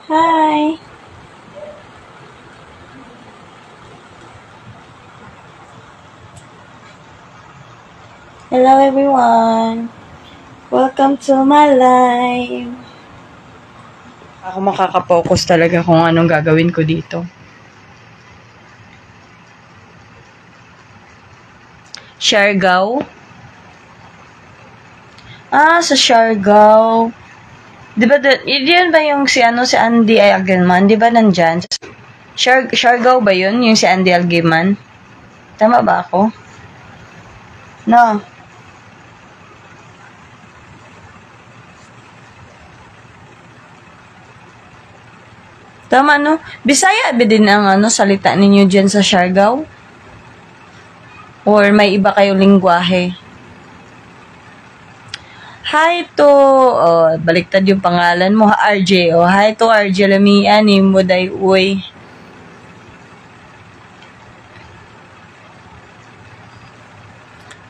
Hi! Hello everyone! Welcome to my live! Ako makakapokus talaga kung anong gagawin ko dito. Siargao? Sa Siargao. Diba, yun ba yung si Andy Algeman? Diba nandyan? Siargao ba yun? Yung si Andy Algeman? Tama ba ako? No. Tama, no? Bisaya ba din ang salita ninyo dyan sa Siargao? Or may iba kayong lingwahe? Hi to, baliktad yung pangalan mo, RJ. Hi to RJ Lamian, ni Muday Uy.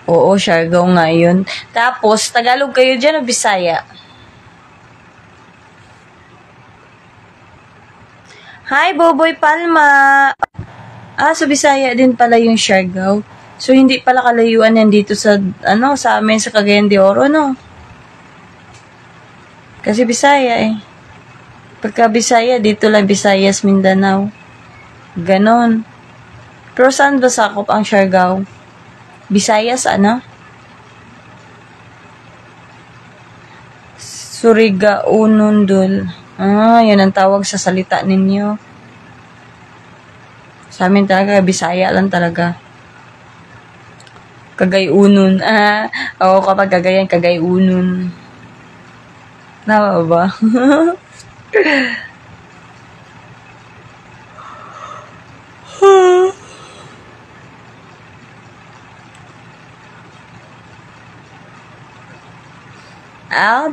Oo, Siargao nga yun. Tapos, Tagalog kayo dyan o Bisaya? Hi, Boboy Palma. Sa Bisaya din pala yung Siargao. So, hindi pala kalayuan yan dito sa, sa amin sa Cagayan de Oro, no? Kasi Bisaya eh. Pagka Bisaya, dito lang Visayas, Mindanao. Ganon. Pero saan ba sakop ang Siargao? Visayas, Surigao Nundul. Yun ang tawag sa salita ninyo. Sa amin talaga, Bisaya lang talaga. Cagayunon. Oo, kapag Cagayan, Cagayunon. Tama ba?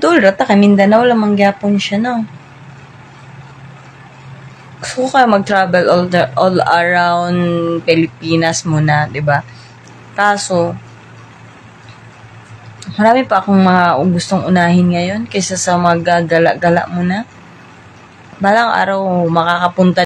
Dulot ka Mindanao lamang gyapon siya, no? Gusto ko kayo mag-travel all around Pilipinas muna, 'di ba? Kaso marami pa akong mga gustong unahin ngayon kaysa sa magagala-gala muna. Balang araw makakapunta